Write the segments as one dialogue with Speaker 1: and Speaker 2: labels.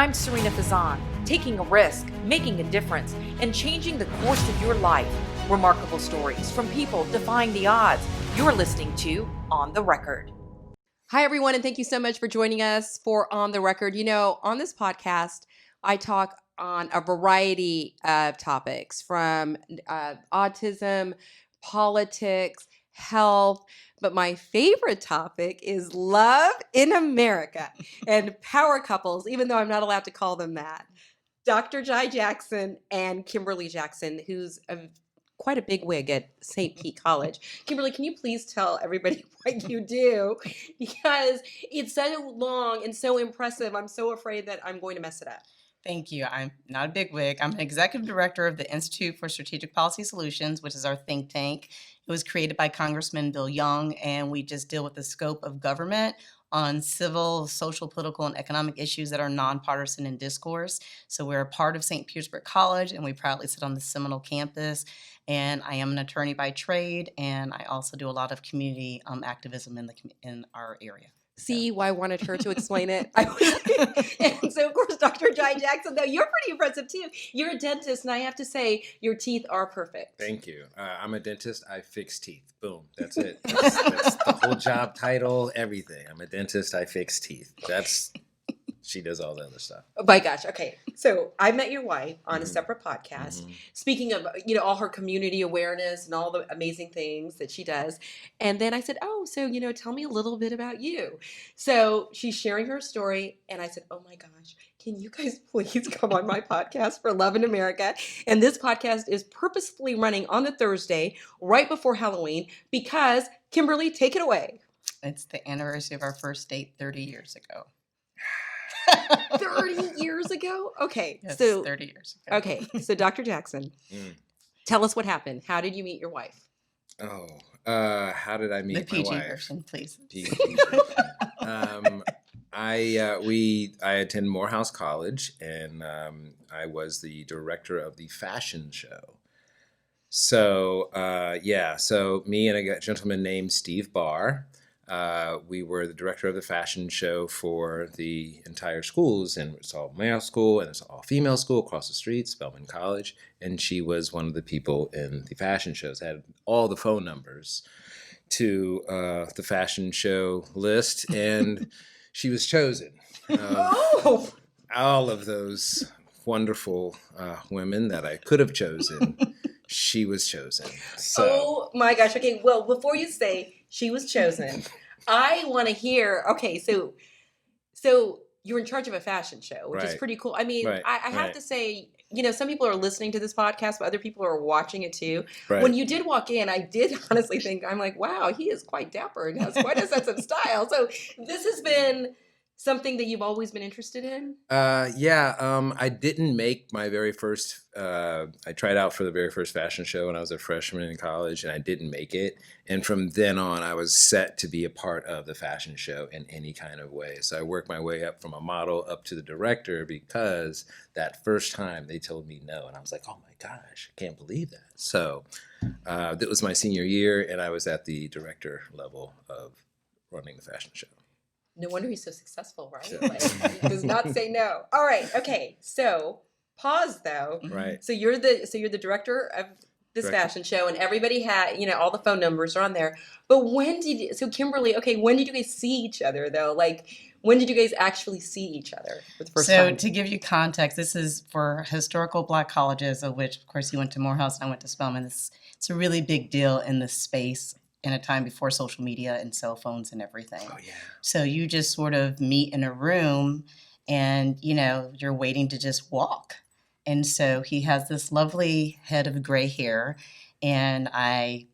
Speaker 1: I'm Sarina Fazan, taking a risk, making a difference, and changing the course of your life. Remarkable stories from people defying the odds. You're listening to On the Record.
Speaker 2: Hi, everyone, and thank you so much for joining us for On the Record. You know, on this podcast, I talk on a variety of topics from autism, politics, health, but my favorite topic is love in America and power couples, even though I'm not allowed to call them that. Dr. Jaih Jackson and Kimberly Jackson, who's quite a big wig at St. Pete College. Kimberly, can you please tell everybody what you do? Because it's so long and so impressive. I'm so afraid that I'm going to mess it up.
Speaker 3: Thank you. I'm not a big wig. I'm an executive director of the Institute for Strategic Policy Solutions, which is our think tank. It was created by Congressman Bill Young, and we just deal with the scope of government on civil, social, political, and economic issues that are nonpartisan in discourse. So we're a part of St. Petersburg College, and we proudly sit on the Seminole campus. And I am an attorney by trade, and I also do a lot of community activism in our area.
Speaker 2: See why I wanted her to explain it. And so, of course, Dr. Jaih Jackson, though, you're pretty impressive, too. You're a dentist, and I have to say, your teeth are perfect.
Speaker 4: Thank you. I'm a dentist. I fix teeth. Boom. That's it. That's the whole job title, everything. I'm a dentist. I fix teeth. She does all the other stuff.
Speaker 2: Oh my gosh. Okay. So I met your wife on a separate podcast, speaking of, all her community awareness and all the amazing things that she does. And then I said, so, tell me a little bit about you. So she's sharing her story. And I said, oh my gosh, can you guys please come on my podcast for Love in America? And this podcast is purposefully running on the Thursday right before Halloween because, Kimberly, take it away.
Speaker 3: It's the anniversary of our first date 30 years ago.
Speaker 2: 30 years ago? Okay.
Speaker 3: Yes,
Speaker 2: so
Speaker 3: 30 years ago.
Speaker 2: Okay. So Dr. Jackson, tell us what happened. How did you meet your wife?
Speaker 4: How did I meet
Speaker 3: the PG
Speaker 4: my wife?
Speaker 3: Version, please.
Speaker 4: PG version. I attended Morehouse College, and I was the director of the fashion show. So me and a gentleman named Steve Barr. We were the director of the fashion show for the entire schools, and it's all male school and it's all female school across the street, Spelman College. And she was one of the people in the fashion shows, had all the phone numbers to the fashion show list, and she was chosen. All of those wonderful women that I could have chosen, she was chosen. So.
Speaker 2: Oh my gosh. Okay. Well, before you say she was chosen, I want to hear, okay, so you're in charge of a fashion show, which is pretty cool. I mean, I have to say, some people are listening to this podcast, but other people are watching it too. Right. When you did walk in, I did honestly think, I'm like, wow, he is quite dapper and has quite a sense of style. So this has been something that you've always been interested in?
Speaker 4: I didn't make my very first, I tried out for the very first fashion show when I was a freshman in college, and I didn't make it. And from then on, I was set to be a part of the fashion show in any kind of way. So I worked my way up from a model up to the director because that first time they told me no. And I was like, oh my gosh, I can't believe that. So that was my senior year, and I was at the director level of running the fashion show.
Speaker 2: No wonder he's so successful, right? Like, he does not say no. All right. Okay. So pause though.
Speaker 4: Right.
Speaker 2: So you're the director of this fashion show, and everybody had, all the phone numbers are on there. But Kimberly, okay, when did you guys see each other though? Like, when did you guys actually see each other for the first time?
Speaker 3: So to give you context, this is for historical Black colleges, of which, of course, you went to Morehouse and I went to Spelman. It's a really big deal in this space in a time before social media and cell phones and everything.
Speaker 4: Oh, yeah.
Speaker 3: So you just sort of meet in a room and, you're waiting to just walk. And so he has this lovely head of gray hair, and I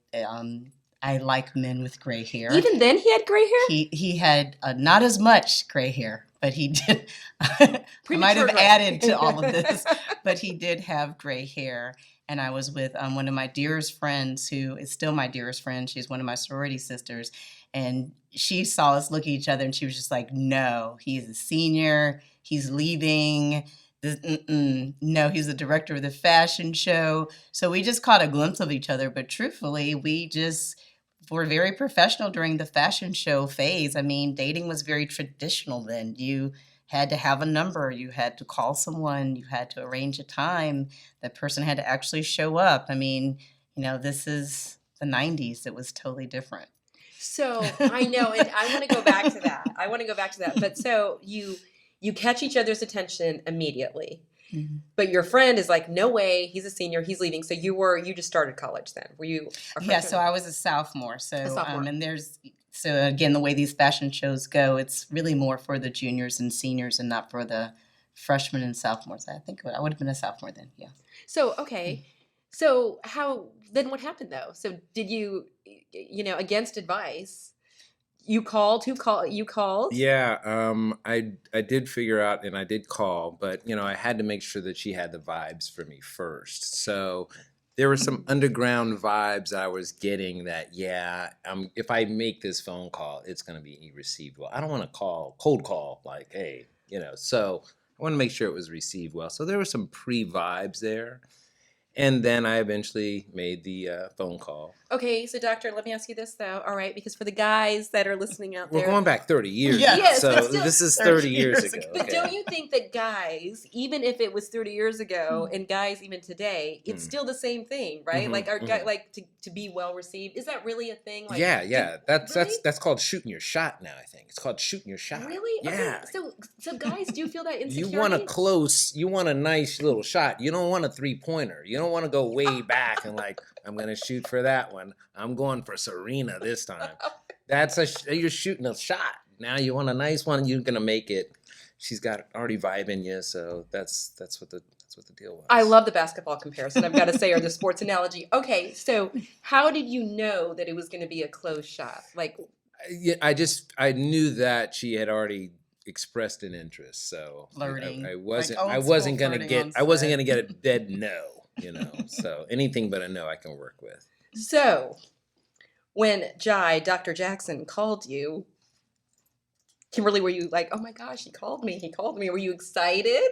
Speaker 3: like men with gray hair.
Speaker 2: Even then he had gray hair?
Speaker 3: He had not as much gray hair, but he did. I might have added to all of this, but he did have gray hair. And I was with one of my dearest friends, who is still my dearest friend. She's one of my sorority sisters. And she saw us look at each other, and she was just like, no, he's a senior. He's leaving. No, he's the director of the fashion show. So we just caught a glimpse of each other. But truthfully, we just were very professional during the fashion show phase. I mean, dating was very traditional then. You had to have a number. You had to call someone. You had to arrange a time. That person had to actually show up. I mean, this is the 90s. It was totally different.
Speaker 2: So I know, and I want to go back to that. But so you catch each other's attention immediately. Mm-hmm. But your friend is like, no way, he's a senior, he's leaving. So you just started college then. Were you a freshman?
Speaker 3: Yeah, so I was a sophomore. So again, the way these fashion shows go, it's really more for the juniors and seniors and not for the freshmen and sophomores. I think I would have been a sophomore then, yeah.
Speaker 2: So, okay. So then what happened though? So did you against advice, you called? You called?
Speaker 4: Yeah, I did figure out, and I did call, but I had to make sure that she had the vibes for me first. So there were some underground vibes I was getting that, if I make this phone call, it's going to be received well. I don't want to cold call, like, hey, so I want to make sure it was received well. So there were some pre-vibes there. And then I eventually made the phone call.
Speaker 2: Okay, so doctor, let me ask you this though, all right? Because for the guys that are listening out there,
Speaker 4: we're going back 30 years.
Speaker 2: Yes,
Speaker 4: so this is 30 years ago.
Speaker 2: But okay. Don't you think that guys, even if it was 30 years ago, and guys even today, it's still the same thing, right? Mm-hmm, like our guy, like to be well received. Is that really a thing? Like,
Speaker 4: that's called shooting your shot now. I think it's called shooting your shot.
Speaker 2: Really?
Speaker 4: Yeah.
Speaker 2: Okay. So guys, do you feel that insecurity?
Speaker 4: You want a nice little shot. You don't want a 3-pointer. You don't want to go way back and like, I'm going to shoot for that one. I'm going for Sarina this time. You're shooting a shot. Now you want a nice one, you're going to make it. She's got already vibing you, so that's what the deal was.
Speaker 2: I love the basketball comparison, I've got to say, or the sports analogy. Okay, so how did you know that it was going to be a close shot? Like,
Speaker 4: I knew that she had already expressed an interest, so
Speaker 3: flirting.
Speaker 4: I wasn't going to get a dead no. So anything but a no I can work with.
Speaker 2: So when Dr. Jackson called you, Kimberly, were you like, oh my gosh, he called me. Were you excited?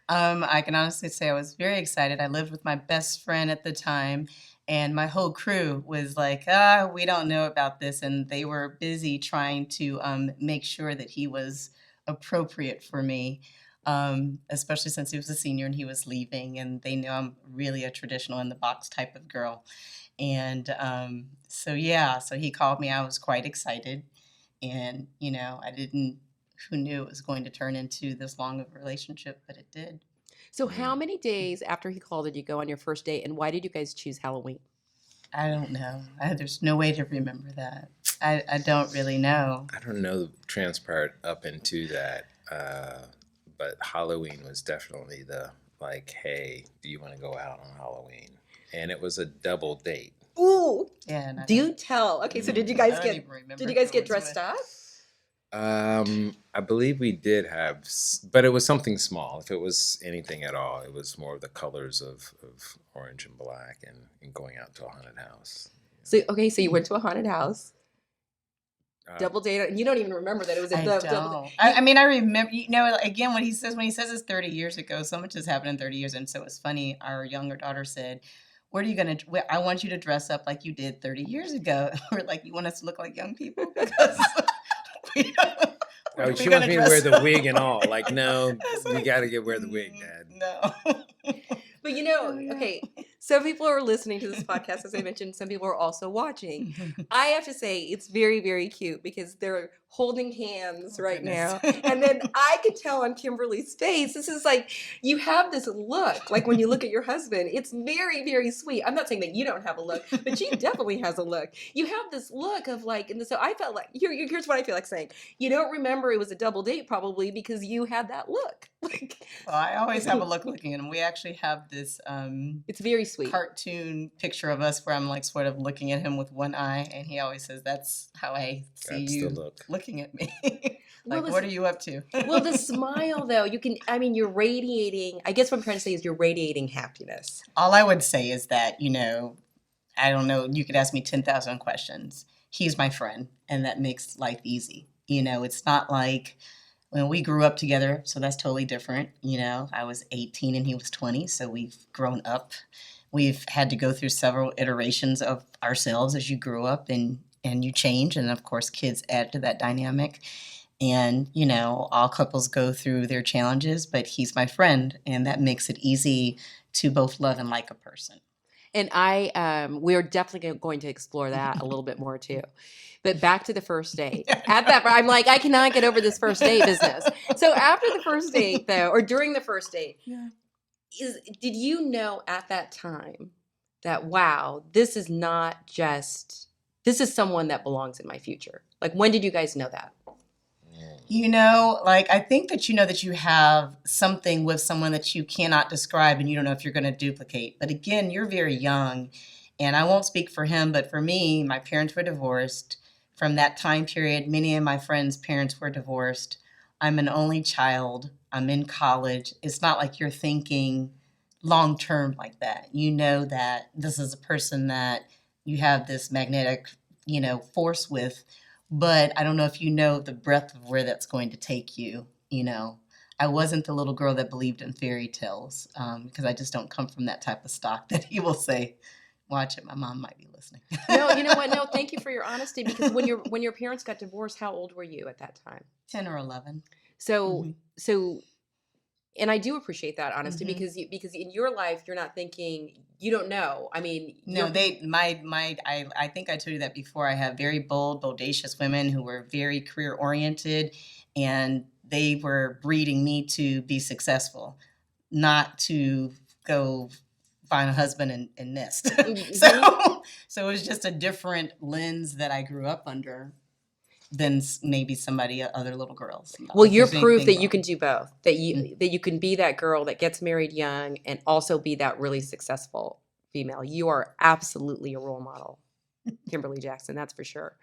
Speaker 3: I can honestly say I was very excited. I lived with my best friend at the time, and my whole crew was like, we don't know about this. And they were busy trying to make sure that he was appropriate for me. Especially since he was a senior and he was leaving, and they knew I'm really a traditional in the box type of girl. And so he called me. I was quite excited, and who knew it was going to turn into this long of a relationship, but it did.
Speaker 2: So how many days after he called did you go on your first date, and why did you guys choose Halloween?
Speaker 3: I don't know. There's no way to remember that. I don't really know.
Speaker 4: I don't know transpired up into that. But Halloween was definitely the, like, hey, do you want to go out on Halloween? And it was a double date.
Speaker 2: Ooh.
Speaker 3: Yeah.
Speaker 2: Do tell. Okay, so did you guys get dressed up?
Speaker 4: I believe we did have, but it was something small. If it was anything at all, it was more of the colors of orange and black and going out to a haunted house.
Speaker 2: So you went to a haunted house. Double date, and you don't even remember that it was a double date.
Speaker 3: I mean, I remember. Again, when he says it's 30 years ago, so much has happened in 30 years, and so it's funny. Our younger daughter said, "What are you gonna? I want you to dress up like you did 30 years ago." We're like, "You want us to look like young people?" Because
Speaker 4: she wants me to wear the wig and all. Like, no, we got to wear the wig, Dad.
Speaker 3: No.
Speaker 2: But okay, some people are listening to this podcast, as I mentioned. Some people are also watching. I have to say, it's very, very cute because they're holding hands right now. And then I could tell on Kimberly's face, this is like, you have this look, like when you look at your husband, it's very, very sweet. I'm not saying that you don't have a look, but she definitely has a look. You have this look of like, and so I felt like, here's what I feel like saying. You don't remember it was a double date probably because you had that look.
Speaker 3: Well, I always have a look looking at him. We actually have this
Speaker 2: it's very sweet
Speaker 3: cartoon picture of us where I'm like sort of looking at him with one eye, and he always says, "That's how I see you looking at me." What are you up to?
Speaker 2: Well, the smile though, you're radiating. I guess what I'm trying to say is you're radiating happiness.
Speaker 3: All I would say is that, I don't know, you could ask me 10,000 questions. He's my friend, and that makes life easy. It's not like when we grew up together, so that's totally different. I was 18 and he was 20, so we've grown up. We've had to go through several iterations of ourselves as you grew up and you change. And of course, kids add to that dynamic. And, all couples go through their challenges, but he's my friend, and that makes it easy to both love and like a person.
Speaker 2: And we're definitely going to explore that a little bit more too. But back to the first date. I'm like, I cannot get over this first date business. So after the first date, though, or during the first date, did you know at that time that, wow, this is someone that belongs in my future? Like, when did you guys know that?
Speaker 3: I think that that you have something with someone that you cannot describe and you don't know if you're going to duplicate. But again, you're very young, and I won't speak for him, but for me, my parents were divorced. From that time period, many of my friends' parents were divorced. I'm an only child. I'm in college. It's not like you're thinking long term like that. You know that this is a person that you have this magnetic, force with. But I don't know if you know the breadth of where that's going to take you. I wasn't the little girl that believed in fairy tales because I just don't come from that type of stock that he will say, watch it, my mom might be listening.
Speaker 2: No, you know what? No, thank you for your honesty, because when your parents got divorced, how old were you at that time?
Speaker 3: 10 or 11.
Speaker 2: So and I do appreciate that honesty, because in your life you're not thinking, you don't know. I mean,
Speaker 3: no, I think I told you that before. I have very bold, bodacious women who were very career oriented, and they were breeding me to be successful, not to go find a husband and nest. So it was just a different lens that I grew up under than maybe other little girls.
Speaker 2: Well, you're proof that you can do both. That you can be that girl that gets married young and also be that really successful female. You are absolutely a role model, Kimberly Jackson. That's for sure.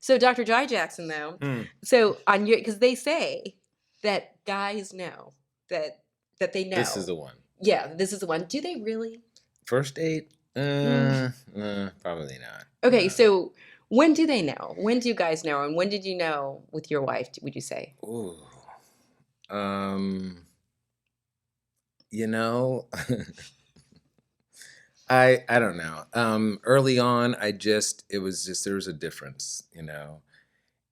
Speaker 2: So, Dr. Jaih Jackson, though, so on your, because they say that guys know that they know
Speaker 4: This is the one.
Speaker 2: Yeah, this is the one. Do they really?
Speaker 4: First date? Probably not.
Speaker 2: Okay, so when do they know? When do you guys know? And when did you know with your wife, would you say?
Speaker 4: Ooh. I don't know. Early on, there was a difference,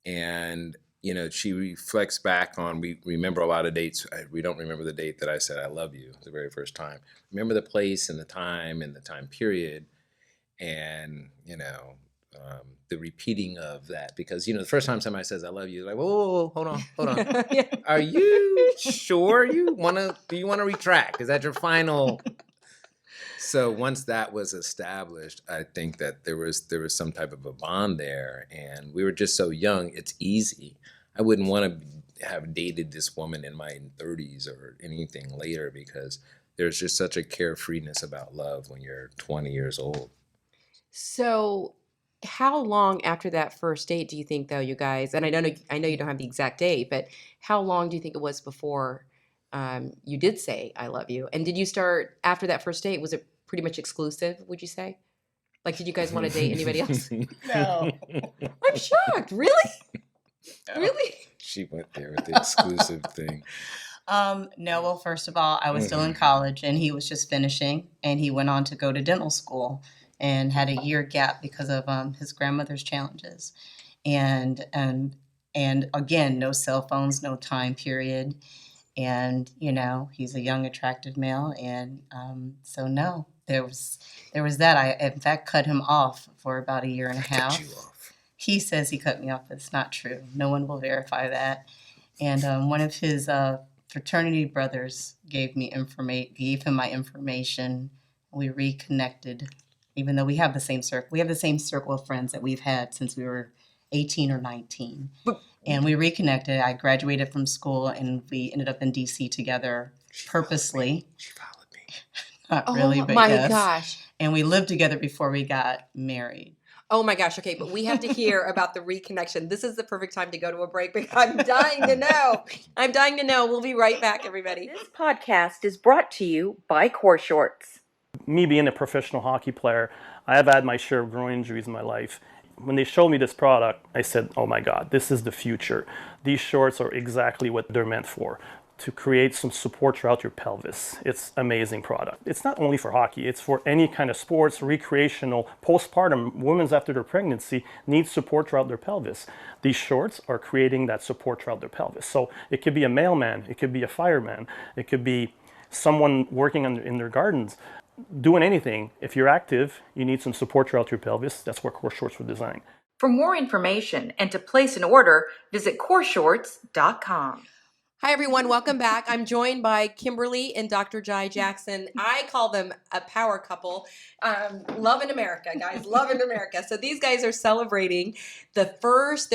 Speaker 4: and, she reflects back on, we remember a lot of dates. We don't remember the date that I said, I love you the very first time. Remember the place and the time period, and, the repeating of that, because, the first time somebody says, I love you, like, whoa, hold on.
Speaker 2: Yeah.
Speaker 4: Are you sure do you want to retract? Is that your final? So once that was established, I think that there was some type of a bond there, and we were just so young. It's easy. I wouldn't want to have dated this woman in my 30s or anything later, because there's just such a carefreeness about love when you're 20 years old.
Speaker 2: So how long after that first date do you think, though, you guys, and I know you don't have the exact date, but how long do you think it was before you did say I love you? And did you start after that first date? Was it pretty much exclusive, would you say? Like, did you guys want to date anybody else?
Speaker 3: No.
Speaker 2: I'm shocked. Really?
Speaker 3: No.
Speaker 2: Really?
Speaker 4: She went there with the exclusive thing.
Speaker 3: No, well, first of all, I was still in college, and he was just finishing, and he went on to go to dental school and had a year gap because of his grandmother's challenges. And again, no cell phones, no time period. And, he's a young, attractive male. And so, no, there was that. I, in fact, cut him off for about a year and a half.
Speaker 4: Cut you off.
Speaker 3: He says he cut me off, but it's not true. No one will verify that. And one of his fraternity brothers gave him my information. We reconnected, even though we have the same circle. We have the same circle of friends that we've had since we were 18 or 19. And we reconnected. I graduated from school, and we ended up in D.C. together purposely.
Speaker 4: She followed me.
Speaker 3: Not really, but
Speaker 2: my
Speaker 3: yes.
Speaker 2: gosh.
Speaker 3: And we lived together before we got married.
Speaker 2: Oh my gosh. Okay, but we have to hear about the reconnection. This is the perfect time to go to a break, because I'm dying to know. I'm dying to know. We'll be right back, everybody.
Speaker 1: This podcast is brought to you by Core Shorts.
Speaker 5: Me being a professional hockey player, I have had my share of groin injuries in my life. When they showed me this product, I said, oh my God, this is the future. These shorts are exactly what they're meant for. to create some support throughout your pelvis. It's an amazing product. It's not only for hockey, it's for any kind of sports, recreational, postpartum. Women after their pregnancy need support throughout their pelvis. These shorts are creating that support throughout their pelvis. So it could be a mailman, it could be a fireman, it could be someone working in their gardens, doing anything. If you're active, you need some support throughout your pelvis. That's what core shorts were designed.
Speaker 1: For more information and to place an order, visit coreshorts.com.
Speaker 2: Hi, everyone. Welcome back. I'm joined by Kimberly and Dr. Jaih Jackson. I call them a power couple. Love in America, guys. Love in America. So these guys are celebrating their first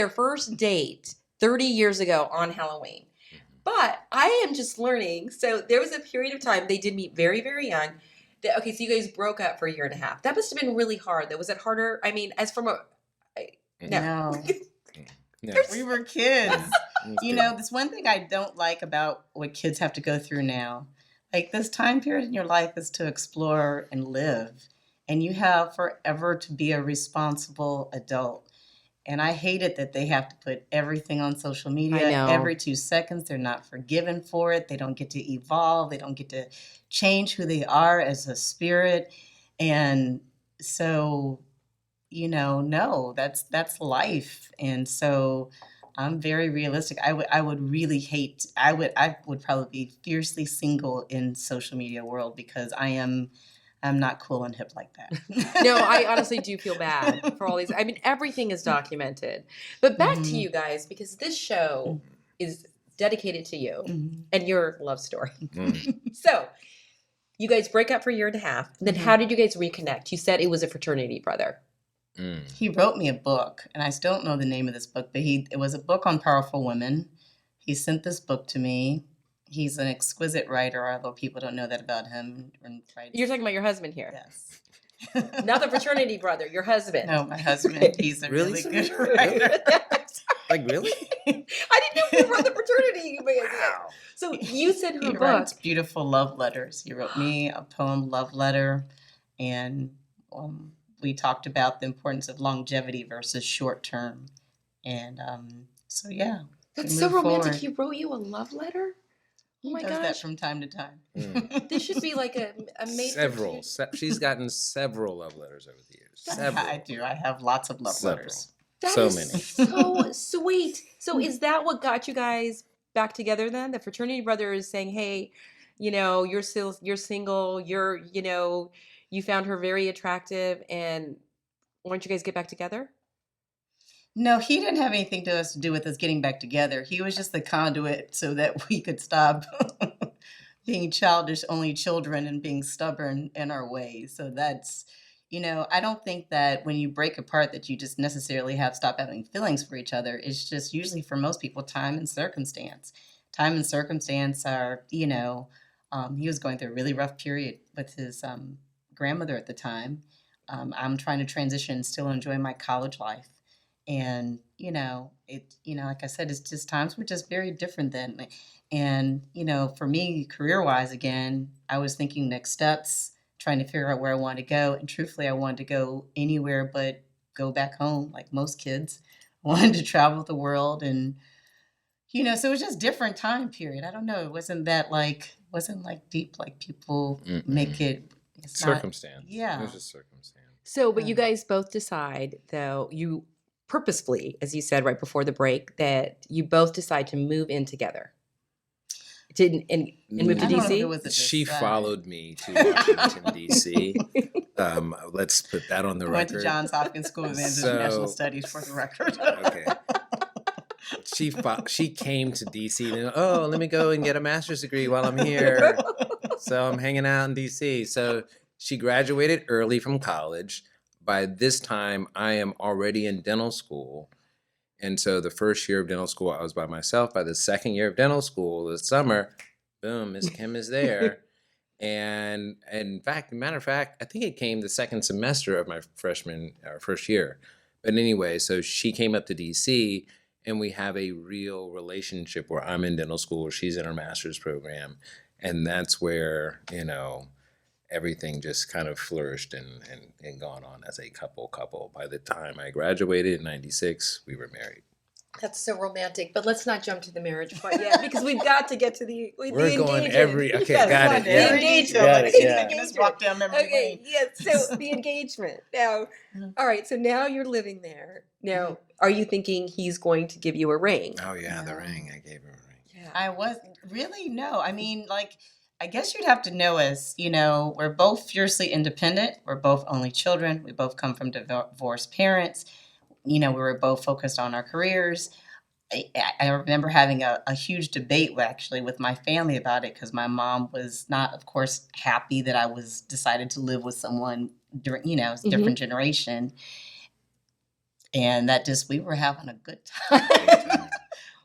Speaker 2: date 30 years ago on Halloween. But I am just learning. So there was a period of time they did meet very, very young. Okay, so you guys broke up for a year and a half. That must have been really hard. Was it harder? I mean, as from a...
Speaker 3: No.
Speaker 4: No.
Speaker 3: We were kids. You know, this one thing I don't like about what kids have to go through now. Like, this time period in your life is to explore and live. And you have forever to be a responsible adult. And I hate it that they have to put everything on social media.
Speaker 2: I know.
Speaker 3: Every 2 seconds. They're not forgiven for it. They don't get to evolve. They don't get to change who they are as a spirit. And so, you know, no, that's life. And so I'm very realistic. I would really hate, I would probably be fiercely single in social media world because I'm not cool and hip like that.
Speaker 2: No, I honestly do feel bad for all these. I mean, everything is documented. But back to you guys, because this show is dedicated to you and your love story. So you guys break up for a year and a half. And then how did you guys reconnect? You said it was a fraternity brother.
Speaker 3: He wrote me a book, and I still don't know the name of this book, but it was a book on powerful women. He sent this book to me. He's an exquisite writer, although people don't know that about him.
Speaker 2: You're talking about your husband here.
Speaker 3: Yes.
Speaker 2: Not the fraternity brother, your husband.
Speaker 3: No, my husband. He's a really good writer.
Speaker 4: Like, really?
Speaker 2: I didn't know you wrote the fraternity.
Speaker 4: Wow.
Speaker 2: So you sent her
Speaker 3: He
Speaker 2: a book.
Speaker 3: writes beautiful love letters. He wrote me a poem love letter, and we talked about the importance of longevity versus short term. And so, yeah.
Speaker 2: That's so romantic. He wrote you a love letter? Oh my
Speaker 3: He does
Speaker 2: gosh.
Speaker 3: that from time to time.
Speaker 2: This should be like a major...
Speaker 4: Several. She's gotten several love letters over the years. Several.
Speaker 3: I do. I have lots of love letters.
Speaker 2: That
Speaker 4: So
Speaker 2: is
Speaker 4: many.
Speaker 2: so sweet. So is that what got you guys back together then? The fraternity brother is saying, hey, you know, you're single, you know, you found her very attractive, and why don't you guys get back together?
Speaker 3: No, he didn't have anything to do with us getting back together. He was just the conduit so that we could stop being childish, only children, and being stubborn in our ways. So that's, you know, I don't think that when you break apart that you just necessarily stop having feelings for each other. It's just usually for most people, time and circumstance. Time and circumstance are, you know, he was going through a really rough period with his grandmother at the time. I'm trying to transition and still enjoy my college life. And, you know, like I said, it's just times were just very different then. And, you know, for me, career-wise, again, I was thinking next steps, trying to figure out where I wanted to go. And truthfully, I wanted to go anywhere but go back home, like most kids. I wanted to travel the world. And, you know, so it was just different time period. I don't know. It wasn't deep like people make it. It's
Speaker 4: Circumstance.
Speaker 3: Yeah.
Speaker 4: It was just circumstance.
Speaker 2: So, but you guys both decide, though, you purposefully, as you said right before the break, that you both decide to move in together. And move to
Speaker 3: I don't know if
Speaker 2: DC?
Speaker 3: it was a
Speaker 4: She
Speaker 3: decide.
Speaker 4: followed me to Washington, D.C. Let's put that on the
Speaker 3: I went
Speaker 4: record.
Speaker 3: to Johns Hopkins School of International Studies for the record.
Speaker 4: Okay. She came to DC and let me go and get a master's degree while I'm here. So I'm hanging out in DC. So she graduated early from college. By this time, I am already in dental school. And so the first year of dental school, I was by myself. By the second year of dental school, this summer, boom, Miss Kim is there. And in fact, matter of fact, I think it came the second semester of my first year. But anyway, so she came up to DC, and we have a real relationship where I'm in dental school, she's in her master's program. And that's where, you know, everything just kind of flourished and gone on as a couple. By the time I graduated in 96, we were married.
Speaker 2: That's so romantic, but let's not jump to the marriage part yet because we've got to get to the
Speaker 4: We're
Speaker 2: the
Speaker 4: going
Speaker 2: engagement.
Speaker 4: okay,
Speaker 2: Yes,
Speaker 4: got it.
Speaker 2: The
Speaker 4: Yeah.
Speaker 2: engagement.
Speaker 4: Got it, yeah.
Speaker 3: Making us walk down memory
Speaker 2: Okay,
Speaker 3: lane.
Speaker 2: yes. So the engagement. Now, all right. So now you're living there. Now, are you thinking he's going to give you a ring?
Speaker 4: Oh yeah, the
Speaker 3: No.
Speaker 4: ring. I gave her a ring.
Speaker 2: Yeah.
Speaker 3: I was really no. I mean, like, I guess you'd have to know us. You know, we're both fiercely independent. We're both only children. We both come from divorced parents. You know, we were both focused on our careers. I remember having a huge debate actually with my family about it because my mom was not, of course, happy that I was decided to live with someone during, it's a different generation. And that just, we were having a good time.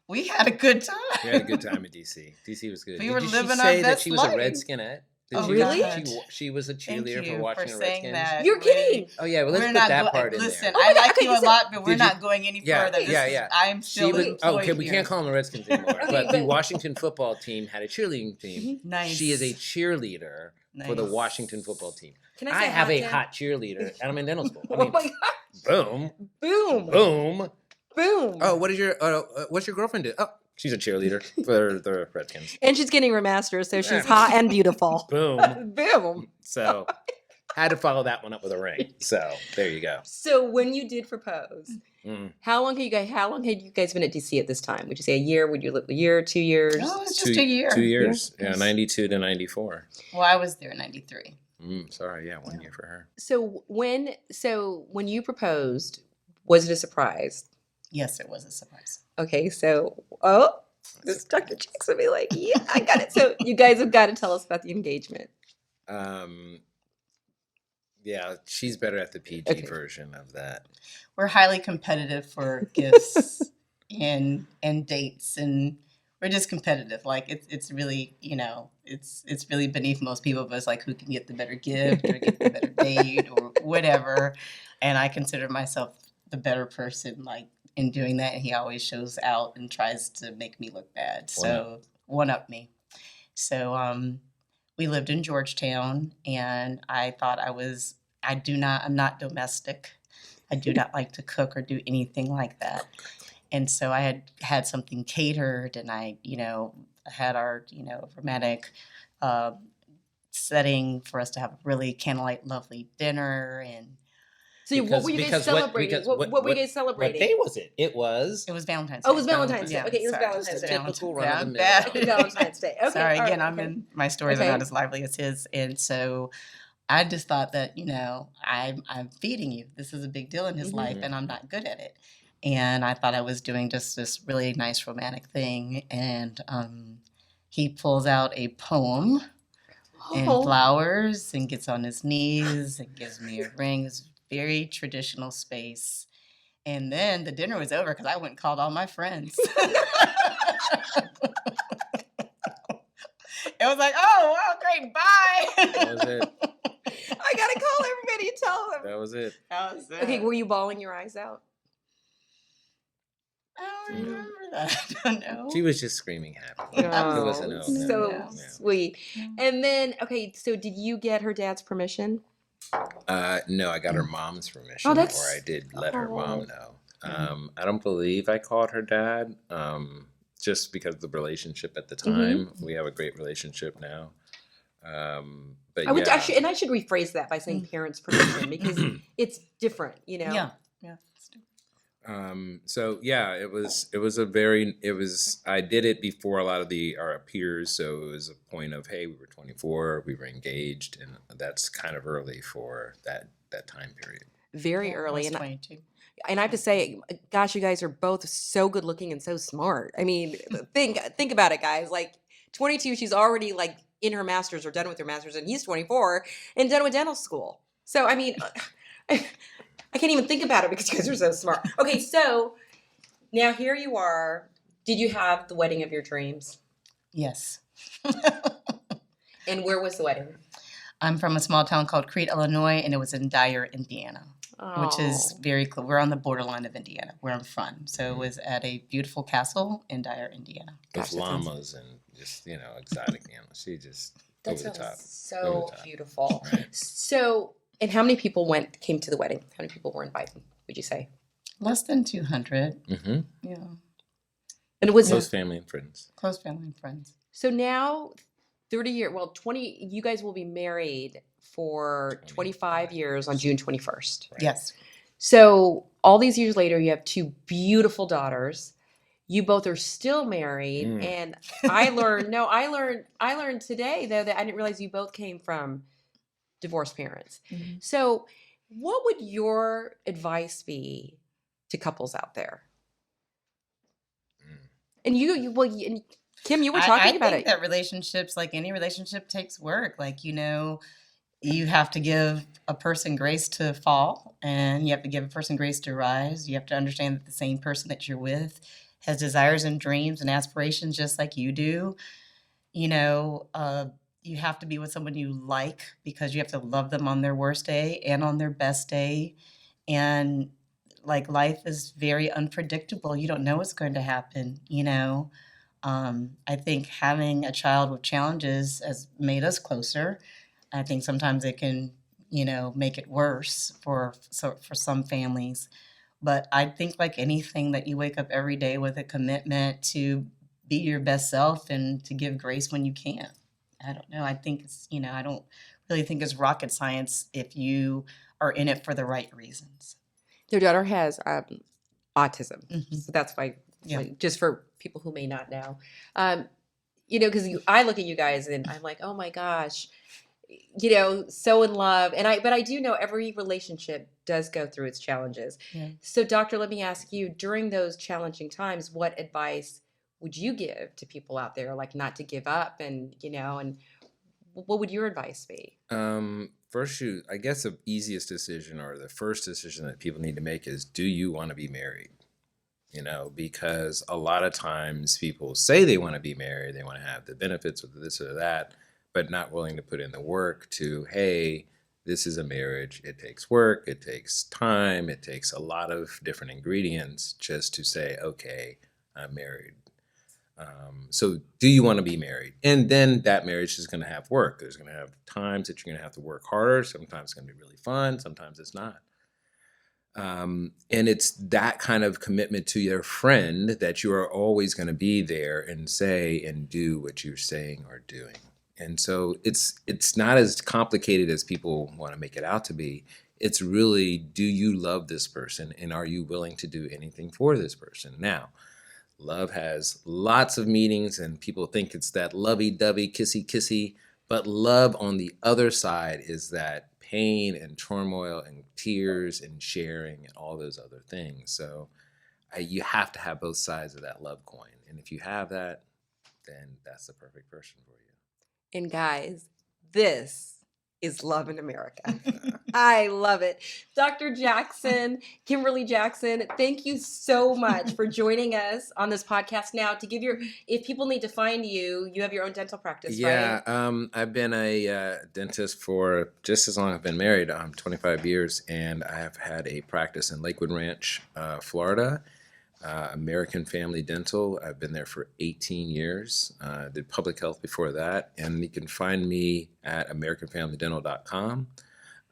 Speaker 3: We had a good time.
Speaker 4: We had a good time at DC. DC was good.
Speaker 3: We were
Speaker 4: Did
Speaker 3: living
Speaker 4: she
Speaker 3: our
Speaker 4: say that
Speaker 3: best
Speaker 4: she was a
Speaker 3: life.
Speaker 4: Redskinette? Did
Speaker 3: Oh,
Speaker 4: she,
Speaker 2: really?
Speaker 3: God.
Speaker 4: She was a
Speaker 3: Thank
Speaker 4: cheerleader
Speaker 3: you
Speaker 4: for watching
Speaker 3: for
Speaker 4: the
Speaker 3: saying
Speaker 4: Redskins.
Speaker 3: that.
Speaker 2: You're kidding.
Speaker 4: Oh yeah, well let's
Speaker 3: We're
Speaker 4: put
Speaker 3: not
Speaker 4: that
Speaker 3: going,
Speaker 4: part in
Speaker 3: listen,
Speaker 4: there.
Speaker 2: Oh my
Speaker 3: I
Speaker 2: God,
Speaker 3: like
Speaker 2: okay,
Speaker 3: you a
Speaker 2: so-
Speaker 3: lot, but we're
Speaker 4: Did you-
Speaker 3: not going any
Speaker 4: Yeah,
Speaker 3: further. This
Speaker 4: yeah,
Speaker 3: is-
Speaker 4: yeah.
Speaker 3: I'm still
Speaker 4: was,
Speaker 3: employed
Speaker 4: okay, we
Speaker 3: here.
Speaker 4: can't call them the Redskins anymore. but the
Speaker 2: but-
Speaker 4: Washington football team had a cheerleading team.
Speaker 3: Nice.
Speaker 4: She is a cheerleader for the
Speaker 3: Nice.
Speaker 4: Washington football team.
Speaker 2: Can
Speaker 4: I
Speaker 2: say
Speaker 4: have a
Speaker 2: Dad?
Speaker 4: hot cheerleader at my dental school. I
Speaker 2: Oh
Speaker 4: mean,
Speaker 2: my God.
Speaker 4: boom,
Speaker 2: Boom.
Speaker 4: boom.
Speaker 2: Boom.
Speaker 4: Oh, what's your girlfriend do? Oh, she's a cheerleader for the Redskins.
Speaker 2: And she's getting her master's, so she's
Speaker 4: Yeah.
Speaker 2: hot and beautiful.
Speaker 4: Boom.
Speaker 2: Boom.
Speaker 4: So had to follow that one up with a ring. So there you go.
Speaker 2: So when you did propose,
Speaker 4: Mm.
Speaker 2: how long had you guys been at DC at this time? Would you say a year? Would you live a year, 2 years?
Speaker 3: No, it's just a year.
Speaker 4: 2 years. Yeah,
Speaker 3: Yes.
Speaker 4: 92 to 94.
Speaker 3: Well, I was there in 93.
Speaker 4: Sorry, yeah, 1 year for her.
Speaker 2: So when you proposed, was it a surprise?
Speaker 3: Yes, it was a surprise.
Speaker 2: Okay, so this Dr. Jackson be like, yeah, I got it. So you guys have got to tell us about the engagement.
Speaker 4: Yeah, she's better at the PG
Speaker 2: Okay.
Speaker 4: version of that.
Speaker 3: We're highly competitive for gifts and dates, and we're just competitive. Like it's really, it's really beneath most people, but it's like who can get the better gift or get the better date or whatever. And I consider myself the better person, like in doing that. And he always shows out and tries to make me look bad. So one up me. So we lived in Georgetown, and I thought I'm not domestic. I do not like to cook or do anything like that. And so I had something catered, and I, had our, romantic setting for us to have a really candlelight lovely dinner. And
Speaker 2: So what were you guys celebrating? What were you guys
Speaker 4: What
Speaker 2: celebrating?
Speaker 4: day was it? It was
Speaker 3: it was Valentine's Day.
Speaker 2: Oh, it was Valentine's Day.
Speaker 3: Yeah,
Speaker 2: Okay, it was
Speaker 3: sorry.
Speaker 2: Valentine's Day.
Speaker 4: Typical
Speaker 3: Yeah,
Speaker 4: run of the
Speaker 3: bad.
Speaker 4: mill.
Speaker 2: Valentine's Day. Okay.
Speaker 3: Sorry,
Speaker 2: all
Speaker 3: again,
Speaker 2: right,
Speaker 3: my stories are
Speaker 2: Okay.
Speaker 3: not as lively as his. And so I just thought that, I'm feeding you. This is a big deal in his
Speaker 2: Mhm.
Speaker 3: life, and I'm not good at it. And I thought I was doing just this really nice romantic thing. And he pulls out a poem and
Speaker 2: Oh.
Speaker 3: flowers and gets on his knees and gives me a ring. It's very traditional space. And then the dinner was over because I went and called all my friends. It was like, oh, well, great, bye.
Speaker 4: That was it.
Speaker 2: I gotta call everybody and tell them.
Speaker 4: That was it.
Speaker 3: That was it.
Speaker 2: Okay, were you bawling your eyes out?
Speaker 3: I don't remember that. I don't know.
Speaker 4: She was just screaming happy. It wasn't
Speaker 2: Oh,
Speaker 4: no,
Speaker 2: so
Speaker 3: no.
Speaker 2: sweet. And then, okay, so did you get her dad's permission?
Speaker 4: No, I got her mom's permission,
Speaker 2: Oh,
Speaker 4: or
Speaker 2: that's-
Speaker 4: I did let her mom know.
Speaker 3: Mm-hmm.
Speaker 4: I don't believe I called her dad, just because of the relationship at the
Speaker 2: Mm-hmm.
Speaker 4: time. We have a great relationship now. But
Speaker 2: I would
Speaker 4: yeah.
Speaker 2: actually, and I should rephrase that by saying parents' permission because it's different,
Speaker 3: Yeah.
Speaker 4: So yeah, it was I did it before a lot of our peers, so it was a point of, hey, we were 24, we were engaged, and that's kind of early for that time period.
Speaker 2: very
Speaker 3: Yeah, I
Speaker 2: early.
Speaker 3: was
Speaker 2: And
Speaker 3: 22.
Speaker 2: I have to say, gosh, you guys are both so good looking and so smart. I mean, think about it, guys. Like 22, she's already like in her master's or done with her master's, and he's 24 and done with dental school. So I mean, I can't even think about it because you guys are so smart. Okay, so now here you are. Did you have the wedding of your dreams?
Speaker 3: Yes.
Speaker 2: And where was the wedding?
Speaker 3: I'm from a small town called Crete, Illinois, and it was in Dyer, Indiana, which is very close. We're on the borderline of Indiana, where I'm from. So it was at a beautiful castle in Dyer, Indiana.
Speaker 4: With
Speaker 2: Gosh, that sounds-
Speaker 4: llamas and just, exotic animals. She just
Speaker 2: That
Speaker 4: over the top.
Speaker 2: sounds so
Speaker 4: Over the top.
Speaker 2: beautiful.
Speaker 4: Right.
Speaker 2: So, and how many people came to the wedding? How many people were invited? Would you say?
Speaker 3: Less than 200.
Speaker 4: Mm-hmm.
Speaker 3: Yeah.
Speaker 2: And it was
Speaker 4: Close family and friends.
Speaker 3: Close family and friends.
Speaker 2: so now 20, you guys will be married for 25 years on June 21st.
Speaker 4: Right.
Speaker 3: Yes.
Speaker 2: So all these years later, you have two beautiful daughters. You both are still married, and I learned today though that I didn't realize you both came from divorced parents.
Speaker 3: Mhm.
Speaker 2: So, what would your advice be to couples out there? And and Kim, you were talking about
Speaker 3: I think
Speaker 2: it.
Speaker 3: that relationships, like any relationship, takes work. Like, you have to give a person grace to fall, and you have to give a person grace to rise. You have to understand that the same person that you're with has desires and dreams and aspirations just like you do. You have to be with someone you like, because you have to love them on their worst day and on their best day. And like, life is very unpredictable. You don't know what's going to happen. I think having a child with challenges has made us closer. I think sometimes it can, make it worse for some families. But I think, like anything, that you wake up every day with a commitment to be your best self and to give grace when you can. I don't know. I think it's, I don't really think it's rocket science if you are in it for the right reasons.
Speaker 2: Their daughter has autism,
Speaker 3: Mhm.
Speaker 2: so that's why.
Speaker 3: Yeah.
Speaker 2: Like, just for people who may not know, because I look at you guys and I'm like, oh my gosh, so in love. But I do know every relationship does go through its challenges.
Speaker 3: Yeah.
Speaker 2: So, doctor, let me ask you, during those challenging times, what advice would you give to people out there, like not to give up, and what would your advice be?
Speaker 4: First, I guess the easiest decision, or the first decision that people need to make, is, do you want to be married? Because a lot of times people say they want to be married, they want to have the benefits of this or that, but not willing to put in the work to, hey, this is a marriage. It takes work, it takes time, it takes a lot of different ingredients just to say, okay, I'm married. So do you want to be married? And then that marriage is going to have work. There's going to have times that you're going to have to work harder. Sometimes it's going to be really fun. Sometimes it's not. And it's that kind of commitment to your friend that you are always going to be there and say and do what you're saying or doing. And so it's not as complicated as people want to make it out to be. It's really, do you love this person, and are you willing to do anything for this person? Now, love has lots of meanings, and people think it's that lovey-dovey, kissy-kissy, but love on the other side is that pain and turmoil and tears and sharing and all those other things. So you have to have both sides of that love coin. And if you have that, then that's the perfect person for you.
Speaker 2: And guys, this is love in America. I love it. Dr. Jackson, Kimberly Jackson, thank you so much for joining us on this podcast. Now, if people need to find you, you have your own dental practice, right?
Speaker 4: Yeah, I've been a dentist for just as long as I've been married, 25 years, and I have had a practice in Lakewood Ranch, Florida. American Family Dental. I've been there for 18 years. Did public health before that. And you can find me at AmericanFamilyDental.com.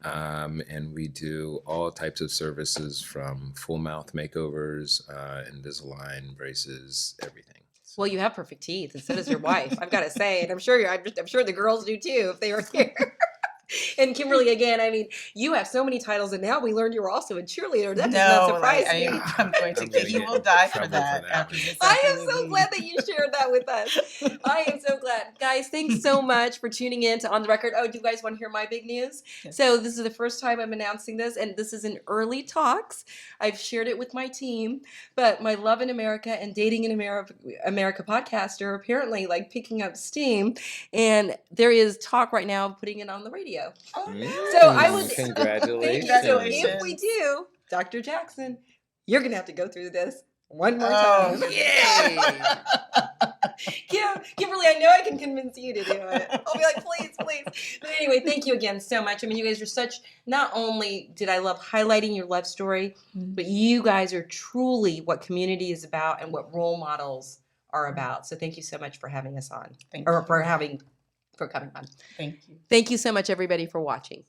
Speaker 4: And we do all types of services, from full mouth makeovers, Invisalign, braces, everything.
Speaker 2: Well, you have perfect teeth, and so does your wife. I've got to say, and I'm sure the girls do too if they were here. And Kimberly, again, you have so many titles, and now we learned you were also a cheerleader. That does not surprise me.
Speaker 3: I'm going to. He will die for that after this.
Speaker 2: I am so glad that you shared that with us. I am so glad. Guys, thanks so much for tuning in to On the Record. Oh, do you guys want to hear my big news?
Speaker 3: Yes.
Speaker 2: So this is the first time I'm announcing this, and this is in early talks. I've shared it with my team, but my Love in America and Dating in America podcast are apparently picking up steam, and there is talk right now of putting it on the radio.
Speaker 3: Oh, no.
Speaker 2: So I would
Speaker 4: Congratulations.
Speaker 2: So if we do, Dr. Jackson, you're gonna have to go through this one more time.
Speaker 3: Yay!
Speaker 2: Kimberly, I know I can convince you to do it. I'll be like, please. But anyway, thank you again so much. You guys are not only did I love highlighting your love story, but you guys are truly what community is about and what role models are about. So thank you so much for having us on. For coming on.
Speaker 3: Thank you.
Speaker 2: Thank you so much, everybody, for watching.